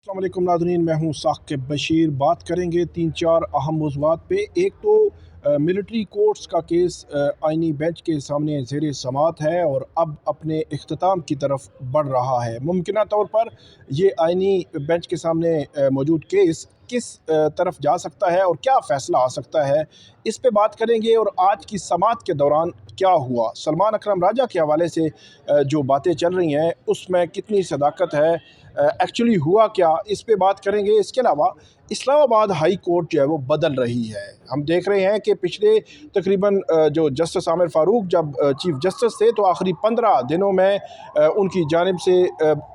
अस्सलाम वालेकुम नाज़रीन, मैं हूँ साक़िब बशीर। बात करेंगे 3-4 अहम मौज़ूआत पे। एक तो मिलिट्री कोर्ट्स का केस आईनी बेंच के सामने ज़ेर समाअत है और अब अपने इख्तिताम की तरफ बढ़ रहा है। मुमकिना तौर पर ये आईनी बेंच के सामने मौजूद केस किस तरफ जा सकता है और क्या फ़ैसला आ सकता है, इस पे बात करेंगे। और आज की समाअत के दौरान क्या हुआ, सलमान अकरम राजा के हवाले से जो बातें चल रही हैं उसमें कितनी सदाकत है, एक्चुअली हुआ क्या, इस पे बात करेंगे। इसके अलावा इस्लामाबाद हाई कोर्ट जो है वो बदल रही है। हम देख रहे हैं कि पिछले तकरीबन जो जस्टिस आमिर फ़ारूक जब चीफ़ जस्टिस थे तो आखिरी 15 दिनों में उनकी जानिब से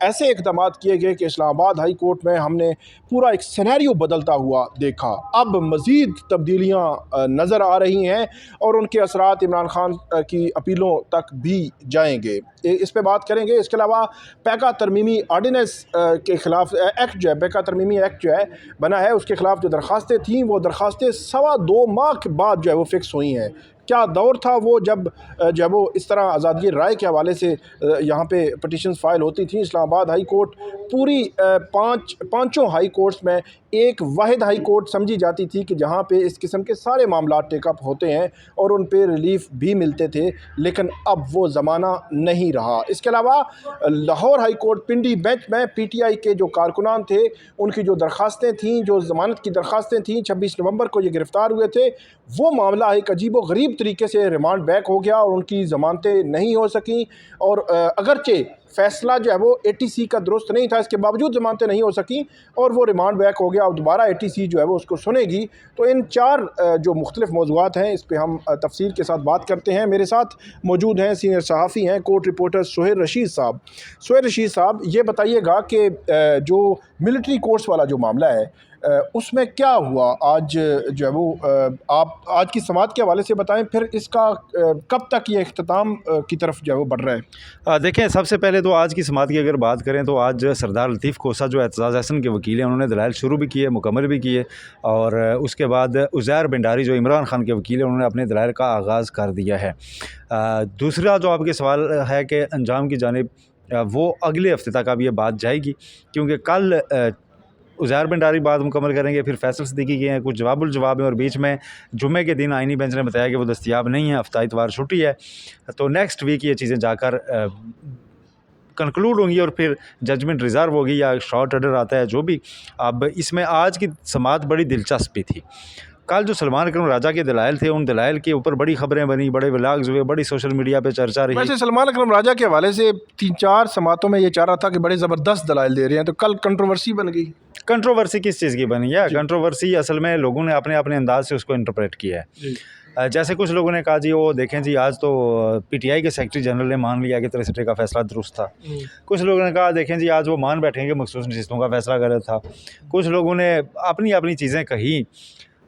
ऐसे इक़दाम किए गए कि इस्लामाबाद हाई कोर्ट में हमने पूरा एक सिनेरियो बदलता हुआ देखा। अब मज़ीद तब्दीलियाँ नज़र आ रही हैं और उनके असरात इमरान खान की अपीलों तक भी जाएंगे। इस पे बात करेंगे। इसके अलावा पैका तरमीमी आर्डिनेंस के ख़िलाफ़ एक्ट जो है, पैका तरमीमी एक्ट जो है बना है, उसके ख़िलाफ़ जो दरख्वास्तें थीं वो दरख्वास्तें 2.25 माह के बाद जो है वो फ़िक्स हुई हैं। क्या दौर था वो जब जब वो इस तरह आज़ादी राय के हवाले से यहाँ पे पटिशन्स फ़ाइल होती थी। इस्लामाबाद हाई कोर्ट पूरी पाँचों हाई कोर्ट्स में एक वाहिद हाई कोर्ट समझी जाती थी कि जहाँ पे इस किस्म के सारे मामला टेकअप होते हैं और उन पे रिलीफ भी मिलते थे, लेकिन अब वो ज़माना नहीं रहा। इसके अलावा लाहौर हाई कोर्ट पिंडी बेंच में पीटीआई के जो कारकुनान थे उनकी जो दरख्वास्तें थीं, जो ज़मानत की दरख्वास्तें थीं, 26 नवंबर को ये गिरफ़्तार हुए थे, वो मामला एक अजीब व गरीब तरीके से रिमांड बैक हो गया और उनकी ज़मानतें नहीं हो सकीं। और अगरचे फ़ैसला जो है वो एटीसी का दुरुस्त नहीं था, इसके बावजूद ज़मानतें नहीं हो सकीं और वो रिमांड बैक हो गया। अब दोबारा एटीसी जो है वो उसको सुनेगी। तो इन 4 जो मुख्तलिफ मौज़ूआत हैं इस पे हम तफसील के साथ बात करते हैं। मेरे साथ मौजूद हैं सीनियर सहाफ़ी हैं, कोर्ट रिपोर्टर सुहेल रशीद साहब। सुहेल रशीद साहब, ये बताइएगा कि जो मिलिट्री कोर्ट्स वाला जो मामला है उसमें क्या हुआ आज जो है वो, आप आज की समाअत के हवाले से बताएं, फिर इसका कब तक ये इख्तिताम की तरफ जो है वो बढ़ रहा है। देखें, सबसे पहले तो आज की समाअत की अगर बात करें तो आज सरदार लतीफ़ खोसा जो एतज़ाज़ अहसन के वकील हैं उन्होंने दलाइल शुरू भी किए, मुकम्मल भी किए। और उसके बाद उज़ैर बिंडारी जो इमरान खान के वकील हैं उन्होंने अपने दलाइल का आगाज़ कर दिया है। दूसरा जो आपके सवाल है कि अंजाम की जानिब, वो अगले हफ्ते तक अब ये बात जाएगी, क्योंकि कल उज़ैर बिंडारी बात मुकम्मल करेंगे, फिर फैसल सिद्दीकी के हैं, कुछ जवाबुल जवाब हैं और बीच में जुम्मे के दिन आईनी बेंच ने बताया कि वो दस्तयाब नहीं है, हफ्ता इतवार छुट्टी है। तो नेक्स्ट वीक ये चीज़ें जाकर कंक्लूड होंगी और फिर जजमेंट रिज़र्व होगी या शॉर्ट ऑर्डर आता है जो भी। अब इसमें आज की समाअत बड़ी दिलचस्पी थी। कल जो सलमान अकरम राजा के दलाइल थे, उन दलाइल के ऊपर बड़ी खबरें बनी, बड़े व्लॉग्स हुए, बड़ी सोशल मीडिया पे चर्चा रही। वैसे सलमान अकरम राजा के हवाले से 3-4 समातों में ये चाह रहा था कि बड़े ज़बरदस्त दलाइल दे रहे हैं, तो कल कंट्रोवर्सी बन गई। कंट्रोवर्सी किस चीज़ की बनी है? कंट्रोवर्सी असल में लोगों ने अपने अपने अंदाज से उसको इंटरप्रेट किया है। जैसे कुछ लोगों ने कहा जी वो देखें जी आज तो पीटीआई के सेक्रेटरी जनरल ने मान लिया कि 63 का फैसला दुरुस्त था। कुछ लोगों ने कहा देखें जी आज वो मान बैठेंगे मखसूस नशिस्तों का फैसला गलत था। कुछ लोगों ने अपनी अपनी चीज़ें कही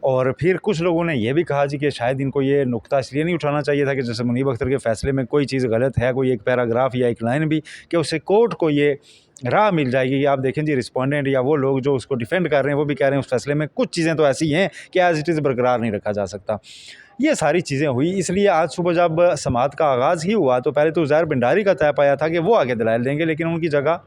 और फिर कुछ लोगों ने यह भी कहा जी कि शायद इनको ये नुक्ता इसलिए नहीं उठाना चाहिए था कि जैसे मुनीब अख्तर के फ़ैसले में कोई चीज़ गलत है, कोई एक पैराग्राफ या एक लाइन भी, कि उससे कोर्ट को ये राह मिल जाएगी कि आप देखें जी रिस्पोंडेंट या वो लोग जो उसको डिफेंड कर रहे हैं वो भी कह रहे हैं उस फैसले में कुछ चीज़ें तो ऐसी हैं कि एज़ इट इज़ बरकरार नहीं रखा जा सकता। ये सारी चीज़ें हुई, इसलिए आज सुबह जब समाअत का आगाज़ ही हुआ तो पहले तो उज़ैर बिंडारी का तय पाया था कि वो आगे दलाइल देंगे, लेकिन उनकी जगह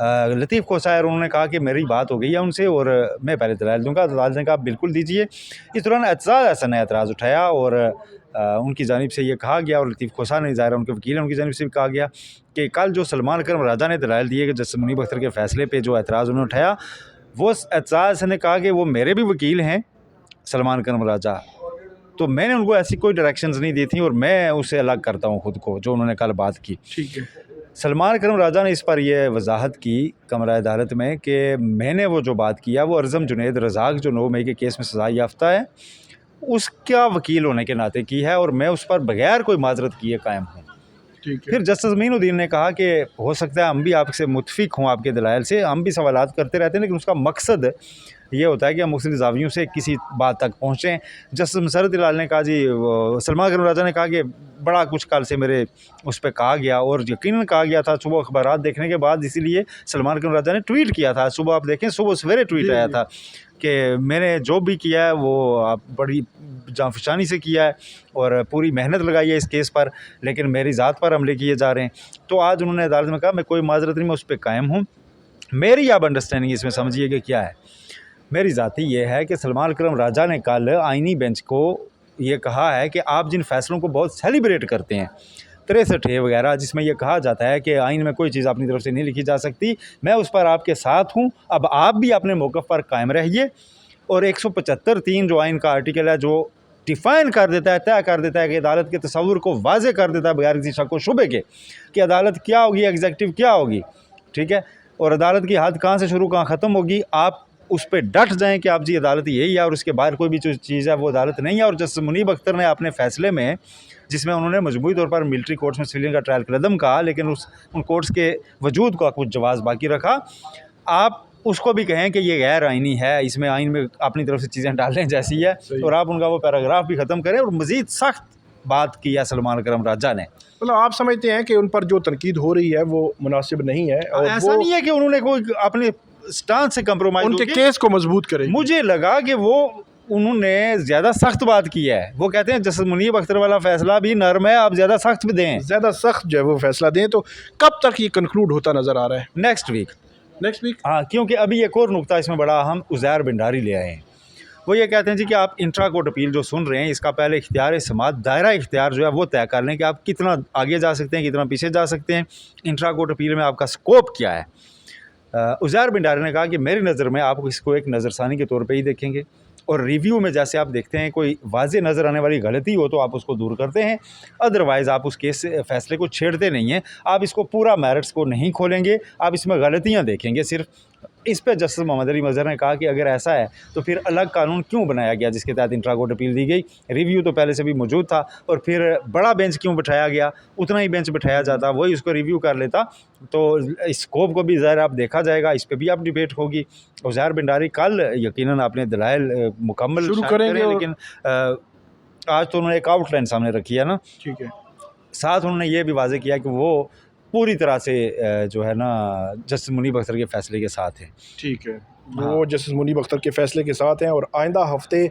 लतीफ़ खोसा है, उन्होंने कहा कि मेरी बात हो गई है उनसे और मैं पहले दलाइल दूँगा। दलाइल ने कहा बिल्कुल दीजिए। इस दौरान एतज़ाज़ अहसन ने एतराज़ उठाया और उनकी जानिब से ये कहा गया और लतीफ़ खोसा ने, ज़ाहिर है उनके वकील हैं, उनकी जानिब से भी कहा गया कि कल जो सलमान अकरम राजा ने दलाइल दिए कि जस्टिस मुनीब अख्तर के फ़ैसले पे जो एतराज़ उन्होंने उठाया, वो एतज़ाज़ अहसन ने कहा कि वो मेरे भी वकील हैं सलमान अकरम राजा, तो मैंने उनको ऐसी कोई डायरेक्शंस नहीं दी थी और मैं उससे अलग करता हूँ खुद को, जो उन्होंने कल बात की। ठीक है। सलमान अकरम राजा ने इस पर यह वजाहत की कमरा अदालत में कि मैंने वो जो बात किया वो अर्ज़म जुनैद रज़ाक जो 9 मई के केस में सज़ा याफ्ता है उसका वकील होने के नाते की है और मैं उस पर बगैर कोई माजरत किए कायम हूँ। फिर जस्टिस मीनुद्दीन ने कहा कि हो सकता है हम भी आपसे मुतफिक हों आपके दलाइल से, हम भी सवालात करते रहते हैं, लेकिन उसका मकसद ये होता है कि हम मुख्तलिफ ज़ावियों से किसी बात तक पहुँचें। जस्टिस मसरत लाल ने कहा जी, सलमान अकरम राजा ने कहा कि बड़ा कुछ कल से मेरे उस पर कहा गया और यकीनन कहा गया था सुबह अखबारात देखने के बाद, इसीलिए सलमान अकरम राजा ने ट्वीट किया था। सुबह आप देखें, सुबह सवेरे ट्वीट आया था कि मैंने जो भी किया है वो आप बड़ी जाँफशानी से किया है और पूरी मेहनत लगाई है इस केस पर, लेकिन मेरी ज़ात पर हमले किए जा रहे हैं। तो आज उन्होंने अदालत में कहा मैं कोई माजरत नहीं, मैं उस पर कायम हूँ। मेरी आप अंडरस्टैंडिंग इसमें समझिए कि क्या है। मेरी ज़ाती ये है कि सलमान करम राजा ने कल आईनी बेंच को ये कहा है कि आप जिन फैसलों को बहुत सेलिब्रेट करते हैं 63 वगैरह, जिसमें यह कहा जाता है कि आइन में कोई चीज़ अपनी तरफ से नहीं लिखी जा सकती, मैं उस पर आपके साथ हूँ। अब आप भी अपने मौक़िफ़ पर कायम रहिए और 175(3) जो आइन का आर्टिकल है, जो डिफ़ाइन कर देता है, तय कर देता है कि अदालत के तसव्वुर को वाज़े कर देता है बगैर किसी शक व शुबे के कि अदालत क्या होगी, एग्जीक्यूटिव क्या होगी, ठीक है, और अदालत की हद कहाँ से शुरू कहाँ ख़त्म होगी, आप उस पर डट जाएं कि आप जी अदालत यही है और उसके बाहर कोई भी जो चीज़ है वो अदालत नहीं है। और जस्टिस मुनीब अख्तर ने अपने फ़ैसले में, जिसमें उन्होंने मजमूई तौर पर मिलिट्री कोर्ट्स में सिविलियन का ट्रायल कदम कहा, लेकिन उन कोर्ट्स के वजूद का कुछ जवाज़ बाकी रखा, आप उसको भी कहें कि ये गैर आइनी है, इसमें आइन में अपनी तरफ से चीज़ें डालने जैसी है, और आप उनका वो पैराग्राफ भी ख़त्म करें। और मज़ीद सख्त बात की है सलमान करम राजा ने। मतलब आप समझते हैं कि उन पर जो तनकीद हो रही है वो मुनासिब नहीं है, और ऐसा नहीं है कि उन्होंने कोई अपने स्टांस से कंप्रोमाइज़ उनके केस को मजबूत करे। मुझे लगा कि वो उन्होंने ज़्यादा सख्त बात की है। वो कहते हैं जस्टिस मुनीब अख्तर वाला फ़ैसला भी नर्म है, आप ज़्यादा सख्त भी दें, ज़्यादा सख्त जो है वो फैसला दें। तो कब तक ये कंक्लूड होता नज़र आ रहा है? Next week. हाँ, क्योंकि अभी एक और नुकता इसमें बड़ा हम उज़ैर बिंडारी ले आए हैं। वो ये कहते हैं जी कि आप इंट्रा कोर्ट अपील जो सुन रहे हैं, इसका पहले इख्तियार समात दायरा इख्तियार जो है वो तय कर लें कि आप कितना आगे जा सकते हैं, कितना पीछे जा सकते हैं, इंट्रा कोर्ट अपील में आपका स्कोप क्या है। उज़ैर बिंडारी ने कहा कि मेरी नज़र में आप इसको एक नज़रसानी के तौर पे ही देखेंगे, और रिव्यू में जैसे आप देखते हैं कोई वाज़े नज़र आने वाली गलती हो तो आप उसको दूर करते हैं, अदरवाइज़ आप उस केस फैसले को छेड़ते नहीं हैं। आप इसको पूरा मेरिट्स को नहीं खोलेंगे, आप इसमें गलतियाँ देखेंगे सिर्फ। इस पे जस्टिस मोहम्मद अली मज़हर ने कहा कि अगर ऐसा है तो फिर अलग कानून क्यों बनाया गया जिसके तहत इंट्रा कोर्ट अपील दी गई। रिव्यू तो पहले से भी मौजूद था, और फिर बड़ा बेंच क्यों बिठाया गया, उतना ही बेंच बिठाया जाता, वही उसको रिव्यू कर लेता, तो स्कोप को भी ज़ाहिर आप देखा जाएगा, इस पर भी आप डिबेट होगी। उज़ैर बिंडारी कल यकीनन आपने दलाइल मुकम्मल शुरू करेंगे, लेकिन आज तो उन्होंने एक आउटलाइन सामने रखी है ना, ठीक है। साथ उन्होंने ये भी वाज़े किया कि वो पूरी तरह से जो है ना जस्टिस मुनीब अख्तर के फ़ैसले के साथ है। ठीक है, हाँ। वो जस्टिस मुनीब अख्तर के फ़ैसले के साथ हैं, और आइंदा हफ्ते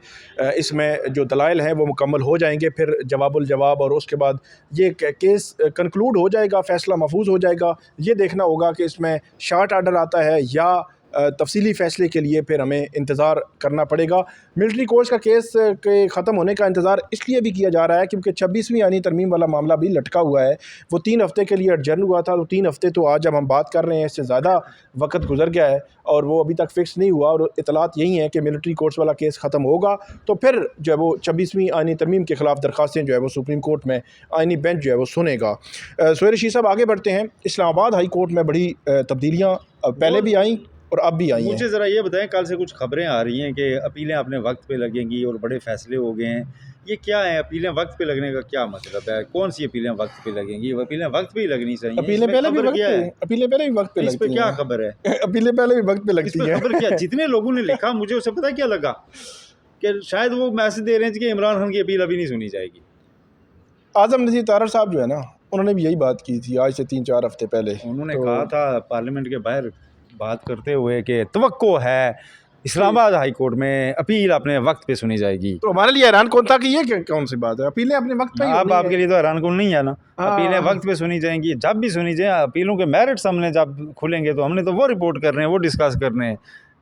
इसमें जो दलाइल हैं वो मुकम्मल हो जाएंगे, फिर जवाबुल जवाब, और उसके बाद ये केस कंक्लूड हो जाएगा, फ़ैसला महफूज हो जाएगा। ये देखना होगा कि इसमें शॉर्ट आर्डर आता है या तफसीली फ़ैसले के लिए फिर हमें इंतज़ार करना पड़ेगा। मिलिट्री कोर्ट्स का केस के ख़त्म होने का इंतज़ार इसलिए भी किया जा रहा है क्योंकि 26वीं आईनी तरमीम वाला मामला भी लटका हुआ है। वो 3 हफ़्ते के लिए एडजर्न हुआ था, तो 3 हफ़्ते तो आज जब हम बात कर रहे हैं इससे ज़्यादा वक्त गुजर गया है, और वो अभी तक फ़िक्स नहीं हुआ। और इतलात यही हैं कि मिलिट्री कोर्ट्स वाला केस ख़त्म होगा तो फिर जो है वो 26वीं आईनी तरमीम के ख़िलाफ़ दरख्वास्तें जो है वो सुप्रीम कोर्ट में आईनी बेंच जो है वो सुनेगा। सोहेल रशीद साहब, आगे बढ़ते हैं। इस्लामाबाद हाई कोर्ट में बड़ी तब्दीलियाँ पहले भी आई और अब भी आई हैं। मुझे ज़रा ये बताएं, कल से कुछ खबरें आ रही हैं कि अपीलें अपने वक्त पे लगेंगी और बड़े फैसले हो गए हैं, ये क्या है? अपीलें वक्त पे लगने का क्या मतलब है? कौन सी अपीलें वक्त पे लगेंगी? अपीलें वक्त पे ही लगनी चाहिए। अपीलें पहले भी वक्त पे, अपीलें पहले भी वक्त पे इस पे लगती क्या हैं। खबर है? अपीलें पहले भी वक्त पे इस लगती पे हैं। खबर क्या? जितने लोगों ने लिखा मुझे उससे पता क्या लगा कि शायद वो मैसेज दे रहे हैं कि इमरान खान की अपील अभी नहीं सुनी जाएगी। आज़म नज़ीर तारड़ साहब जो है ना, उन्होंने भी यही बात की थी आज से 3-4 हफ्ते पहले। उन्होंने तो कहा था पार्लियामेंट के बाहर बात करते हुए कि तवक्को है इस्लामाबाद हाई कोर्ट में अपील अपने वक्त पे सुनी जाएगी। तो हमारे लिए हैरान कौन था कि ये कौन सी बात है, अपीलें अपने वक्त पे ही अब होनी आपके है। लिए तो हैरान कौन नहीं है ना, हाँ। अपीलें वक्त पे सुनी जाएंगी, जब भी सुनी जाए। अपीलों के मेरिट्स हमने जब खुलेंगे तो हमने तो वो रिपोर्ट करने हैं, वो डिस्कस करने हैं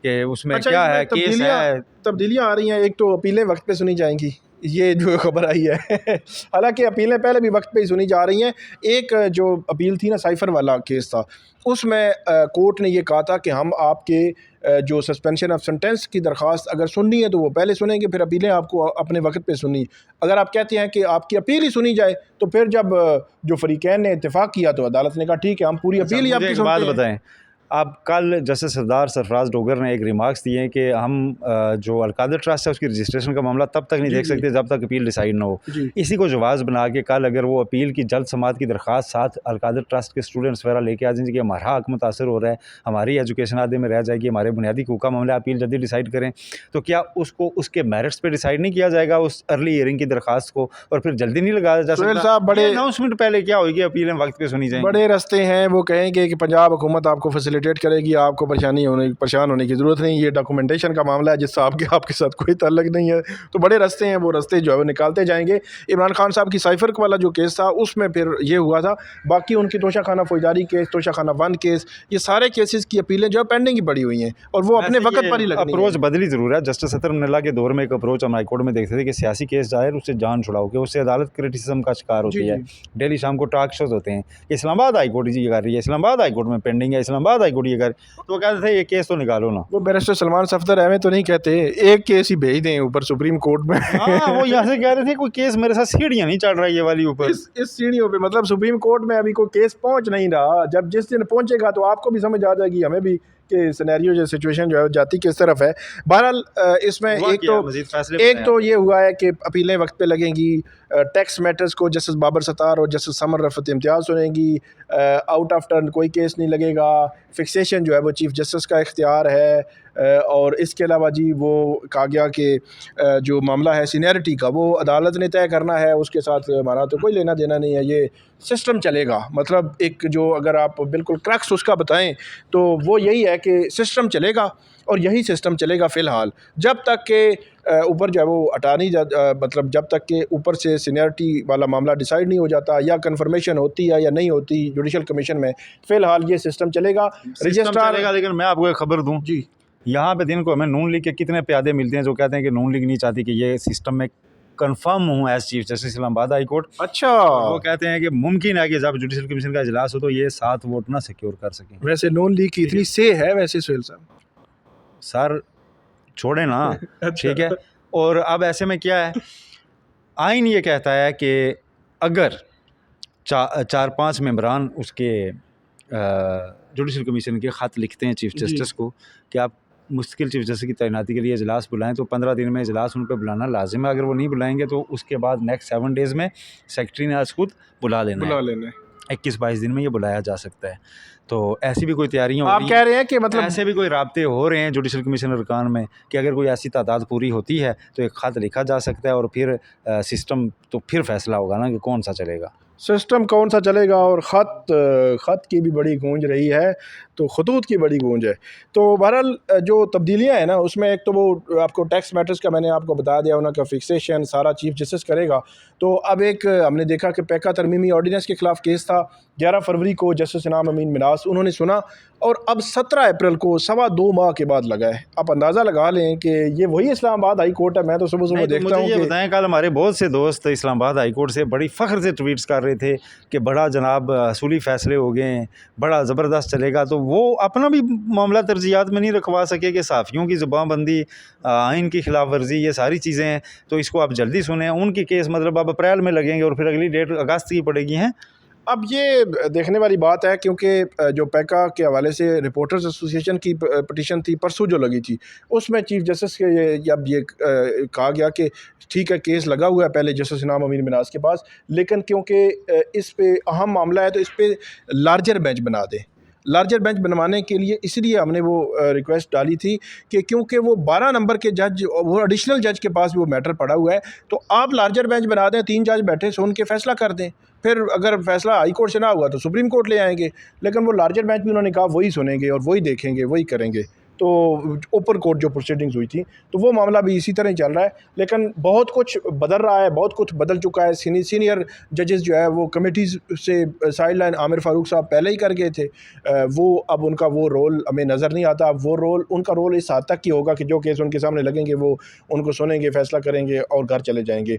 कि उसमें अच्छा, क्या इसमें है, केस है। तब्दीलियाँ आ रही हैं। एक तो अपीलें वक्त पे सुनी जाएंगी, ये जो खबर आई है। हालांकि अपीलें पहले भी वक्त पे ही सुनी जा रही हैं। एक जो अपील थी ना, साइफर वाला केस था, उसमें कोर्ट ने ये कहा था कि हम आपके जो सस्पेंशन ऑफ सेंटेंस की दरख्वास्त अगर सुननी है तो वो पहले सुनेंगे, फिर अपीलें आपको अपने वक्त पे सुनी। अगर आप कहते हैं कि आपकी अपील ही सुनी जाए तो फिर जब जो फरीकैन ने इत्तेफाक किया तो अदालत ने कहा ठीक है, हम पूरी अपील ही आपकी एक बात सुनते हैं। बताएं, अब कल जस्टिस सरदार सरफराज डोगर ने एक रिमार्क्स दिए हैं कि हम जो अलकादर ट्रस्ट है उसकी रजिस्ट्रेशन का मामला तब तक नहीं देख सकते जब तक अपील डिसाइड ना हो। इसी को जवाब बना के कल अगर वो अपील की जल्द समात की दरख्वास्त साथ अलकादर ट्रस्ट के स्टूडेंट्स वगैरह लेके आ जाएंगे कि हमारा हक मुतासर हो रहा है, हमारी एजुकेशन आधे में रह जाएगी, हमारे बुनियादी हकूक़ का मामला अपील जल्दी डिसाइड करें, तो क्या उसको उसके मेरिट्स पर डिसाइड नहीं किया जाएगा उस अर्ली हियरिंग की दरख्वास्त को, और फिर जल्दी नहीं लगाया जा सकता? बड़े अनाउंसमेंट पहले क्या होगी, अपीलें वक्त पे सुनी जाएंगी। बड़े रस्ते हैं, वो कहेंगे कि पंजाब हुकूमत आपको फैसिलिटी फैसिलिटेट करेगी, आपको परेशान होने की ज़रूरत नहीं। ये डॉक्यूमेंटेशन का मामला है जिससे आपके साथ कोई ताल्लुक नहीं है। तो बड़े रास्ते हैं, वो रास्ते जो है वो निकालते जाएंगे। इमरान खान साहब की साइफर वाला जो केस था उसमें फिर ये हुआ था, बाकी उनकी तोशाखाना फौजदारी केस, तोशाखाना 1 केस, ये सारे केसेस की अपीलें जो है पेंडिंग ही पड़ी हुई हैं और वो अपने वक्त पर ही लगनी अप्रोच है। बदली ज़रूर है। जस्टिस अतर मिनल्ला के दौर में एक अप्रोच हम हाईकोर्ट में देखते थे कि सियासी केस जाहिर उससे जान छुड़ाओ, कि उससे अदालत क्रिटिसिज्म का शिकार जी होती है। जी। डेली शाम को टॉक शोज होते हैं कि इस्लामाबाद हाई कोर्ट ये कर रही है, इस्लामाबाद हाई कोर्ट में पेंडिंग है, इस्लामाबाद हाई कोर्ट ये कर, तो वो कहते थे ये केस तो निकालो ना। वो बैरिस्टर सलमान सफदर एवं तो नहीं कहते, एक केस ही भेज दें ऊपर सुप्रीम कोर्ट में। हाँ, वो यहाँ से कह रहे थे कोई केस मेरे साथ सीढ़ियाँ नहीं चढ़ रहा है ये वाली ऊपर। इस सीढ़ियों पे मतलब सुप्रीम कोर्ट में अभी कोई केस पहुंच नहीं रहा। जब जिस दिन पहुंचेगा तो आपको भी समझ आ जाएगी, हमें भी, कि सिनेरियो जो सिचुएशन जो है जाती किस तरफ है। बहरहाल इसमें एक तो ये हुआ है कि अपीलें वक्त पे लगेंगी, टैक्स मैटर्स को जस्टिस बाबर सत्तार और जस्टिस समर रफत इम्तियाज़ सुनेंगी, आउट ऑफ टर्न कोई केस नहीं लगेगा, फिक्सेशन जो है वो चीफ जस्टिस का इख्तियार है। और इसके अलावा जी वो कहा गया कि जो मामला है सीनियरिटी का वो अदालत ने तय करना है, उसके साथ हमारा तो कोई लेना देना नहीं है, ये सिस्टम चलेगा। मतलब एक जो अगर आप बिल्कुल क्रक्स उसका बताएं तो वो यही है कि सिस्टम चलेगा और यही सिस्टम चलेगा फ़िलहाल जब तक के ऊपर जो है वो अटानी मतलब जब तक के ऊपर से सीनियरिटी वाला मामला डिसाइड नहीं हो जाता या कंफर्मेशन होती है या नहीं होती जुडिशल कमीशन में, फ़िलहाल ये सिस्टम चलेगा। रजिस्ट्रार चलेगा। लेकिन मैं आपको एक खबर दूँ जी, यहाँ पे दिन को हमें नून लीग के कितने प्यादे मिलते हैं जो कहते हैं कि नून लीग नहीं चाहती कि ये सिस्टम में कंफर्म हूँ as chief justice Islamabad high court. अच्छा, वो कहते हैं कि मुमकिन है कि जब जुडिशल कमीशन का इजलास हो तो ये 7 वोट ना सिक्योर कर सकें। वैसे नून लीग की इतनी से है वैसे सुहेल साहब? सर छोड़े ना। अच्छा। ठीक है। और अब ऐसे में क्या है, आइन ये कहता है कि अगर 4-5 मेंबरान उसके जुडिशल कमीशन के ख़त लिखते हैं चीफ जस्टिस को कि आप मुस्तकिल चीफ जस्टिस की तैनाती के लिए इजलास बुलाएं, तो 15 दिन में इजलास उन पर बुलाना लाजिम है। अगर वो नहीं बुलाएंगे तो उसके बाद नेक्स्ट 7 डेज़ में सेक्रेटरी ने आज खुद बुला लेना है। 21-22 दिन में ये बुलाया जा सकता है। तो ऐसी भी कोई तैयारियां हो रही हैं। आप कह रहे हैं कि मतलब ऐसे भी कोई राब्ते हो रहे हैं जुडिशल कमीशन अरकान में कि अगर कोई ऐसी तादाद पूरी होती है तो एक ख़त लिखा जा सकता है और फिर सिस्टम तो फिर फैसला होगा ना कि कौन सा चलेगा, सिस्टम कौन सा चलेगा। और ख़त की भी बड़ी गूंज रही है, तो खतूत की बड़ी गूंज है। तो बहरहाल जो तब्दीलियाँ हैं ना उसमें एक तो वो आपको टैक्स मैटर्स का मैंने आपको बता दिया, उनका फिक्सेशन सारा चीफ जस्टिस करेगा। तो अब एक हमने देखा कि पैका तरमीमी ऑर्डिनेंस के ख़िलाफ़ केस था 11 फरवरी को, जस्टिस इनाम अमीन मिनास उन्होंने सुना और अब 17 अप्रैल को 2.25 माह के बाद लगा है। आप अंदाज़ा लगा लें कि ये वही इस्लामाबाद हाई कोर्ट है। मैं तो सुबह सुबह देखता हूँ। ये बताएं, कल हमारे बहुत से दोस्त इस्लामाबाद हाई कोर्ट से बड़ी फ़ख्र से ट्वीट्स कर रहे थे कि बड़ा जनाब असूली फ़ैसले हो गए हैं, बड़ा ज़बरदस्त चलेगा। तो वो अपना भी मामला तरजीहात में नहीं रखवा सके कि साफ़ियों की ज़ुबानबंदी, आइन की खिलाफ वर्जी, ये सारी चीज़ें हैं, तो इसको आप जल्दी सुने। उनकी केस मतलब अब अप्रैल में लगेंगे और फिर अगली डेट अगस्त की पड़ेगी। हैं अब ये देखने वाली बात है क्योंकि जो पैका के हवाले से रिपोर्टर्स एसोसिएशन की पटिशन थी परसों जो लगी थी, उसमें चीफ जस्टिस के अब ये कहा गया कि ठीक है केस लगा हुआ है पहले जस्टिस इनाम अमीन मिनास के पास, लेकिन क्योंकि इस पे अहम मामला है तो इस पे लार्जर बेंच बना दें। लार्जर बेंच बनवाने के लिए इसलिए हमने वो रिक्वेस्ट डाली थी कि क्योंकि वो 12 नंबर के जज, वो एडिशनल जज के पास भी वो मैटर पड़ा हुआ है, तो आप लार्जर बेंच बना दें, 3 जज बैठे सुन के फैसला कर दें। फिर अगर फैसला हाई कोर्ट से ना हुआ तो सुप्रीम कोर्ट ले आएंगे, लेकिन वो लार्जर बेंच भी उन्होंने कहा वही सुनेंगे और वही देखेंगे, वही करेंगे। तो ऊपर कोर्ट जो प्रोसीडिंग्स हुई थी तो वो मामला भी इसी तरह ही चल रहा है। लेकिन बहुत कुछ बदल रहा है, बहुत कुछ बदल चुका है। सीनियर जजेस जो है वो कमेटीज़ से साइड लाइन आमिर फ़ारूक साहब पहले ही कर गए थे। वो अब उनका वो रोल हमें नज़र नहीं आता। अब वो रोल, उनका रोल इस हद तक ही होगा कि जो केस उनके सामने लगेंगे वो उनको सुनेंगे, फ़ैसला करेंगे और घर चले जाएंगे।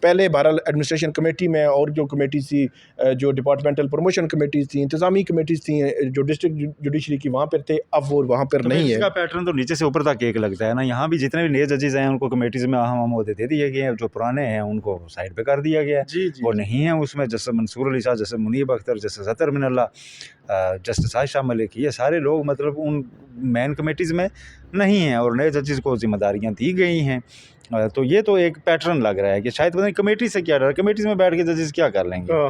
पहले बहरहाल एडमिनिस्ट्रेशन कमेटी में और जो कमेटीज़ थी, जो डिपार्टमेंटल प्रमोशन कमेटीज़ थी, इंतज़ामी कमेटीज़ थी, जो डिस्ट्रिक्ट जुडिशरी की वहाँ पर थे, अब वो वहाँ पर नहीं है। इसका पैटर्न तो नीचे से ऊपर तक एक लगता है ना। यहाँ भी जितने भी नए जजेस हैं उनको कमेटीज़ में अहम अहदे दे दिए गए हैं, जो पुराने हैं उनको साइड पे कर दिया गया है। जी जी, वो नहीं है उसमें। जैसे मंसूर अली शाह, जैसे मुनीब अख्तर, जैसे अतर मिनल्ला, जस्टिस आयशा मलिक, ये सारे लोग मतलब उन मेन कमेटीज़ में नहीं हैं और नए जजेस को जिम्मेदारियाँ दी गई हैं। तो ये तो एक पैटर्न लग रहा है कि शायद पता नहीं कमेटी से क्या डर, कमेटीज़ में बैठ के जजेस क्या कर लेंगे।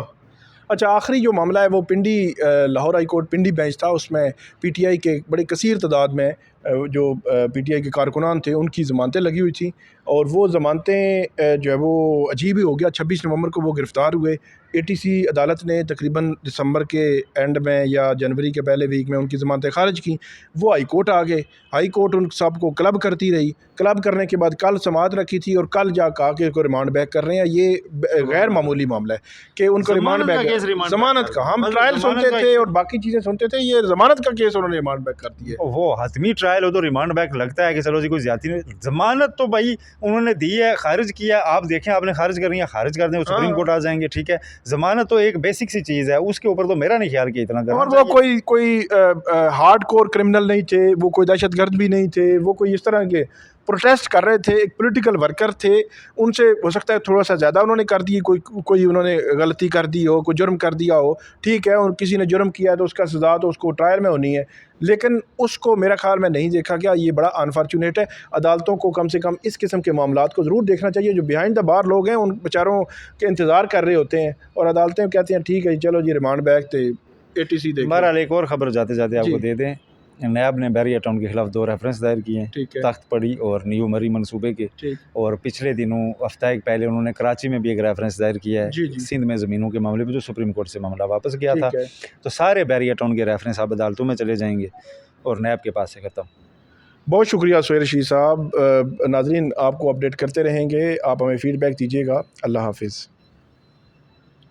अच्छा, आखिरी जो मामला है वो पिंडी लाहौर हाई कोर्ट पिंडी बेंच था। उसमें पीटीआई के बड़े कसीर तादाद में जो पीटीआई के कारकुनान थे उनकी ज़मानतें लगी हुई थी। और वो ज़मानतें जो है वो अजीब ही हो गया। 26 नवंबर को वो गिरफ़्तार हुए। एटीसी अदालत ने तकरीबन दिसंबर के एंड में या जनवरी के पहले वीक में उनकी ज़मानतें ख़ारिज की। वो हाई कोर्ट आ गए। हाई कोर्ट उन सब को क्लब करती रही। क्लब करने के बाद कल समाअत रखी थी और कल जा कहा कि उसको रिमांड बैक कर रहे हैं। ये गैर मामूली मामला है कि उनको रिमांड बैक, ज़मानत का हम ट्रायल सुनते थे और बाकी चीज़ें सुनते थे, ये ज़मानत का केस उन्होंने रिमांड बैक कर दिया। वो हतमी ट्रायल हो तो रिमांड बैक लगता है कि चलो जी कोई ज्यादती नहीं। जमानत तो भाई उन्होंने दी है, खारिज किया, आप देखें आपने खारिज करनी है खारिज कर दें, सुप्रीम कोर्ट आ जाएंगे, ठीक है। जमानत तो एक बेसिक सी चीज़ है, उसके ऊपर तो मेरा नहीं ख्याल कि इतना करना और वो कोई हार्ड कोर क्रिमिनल नहीं थे, वो कोई दहशतगर्द भी नहीं थे, वो कोई इस तरह के प्रोटेस्ट कर रहे थे, एक पॉलिटिकल वर्कर थे। उनसे हो सकता है थोड़ा सा ज़्यादा उन्होंने कर दी, कोई उन्होंने गलती कर दी हो, कोई जुर्म कर दिया हो, ठीक है। और किसी ने जुर्म किया तो उसका सज़ा तो उसको ट्रायल में होनी है, लेकिन उसको मेरा ख्याल में नहीं देखा गया। ये बड़ा अनफॉर्चुनेट है। अदालतों को कम से कम इस किस्म के मामलात को ज़रूर देखना चाहिए। जो बिहाइंड द बार लोग हैं उन बेचारों के इंतज़ार कर रहे होते हैं और अदालतें कहती हैं ठीक है चलो जी रिमांड बैक थे एटीसी देख। बहरहाल एक और ख़बर जाते जाते आपको दे दें, नैब ने बैरिया टाउन के खिलाफ 2 रेफरेंस दायर किए हैं, तख्त पड़ी और न्यू मरी मनसूबे के। और पिछले दिनों हफ्ता एक पहले उन्होंने कराची में भी एक रेफरेंस दायर किया है सिंध में ज़मीनों के मामले में, जो सुप्रीम कोर्ट से मामला वापस गया था। तो सारे बैरिया टाउन के रेफरेंस अब अदालतों में चले जाएंगे और नैब के पास से ख़त्म। बहुत शुक्रिया सोहेल रशीद साहब। नाज़रीन आपको अपडेट करते रहेंगे, आप हमें फ़ीडबैक दीजिएगा। अल्लाह हाफिज़।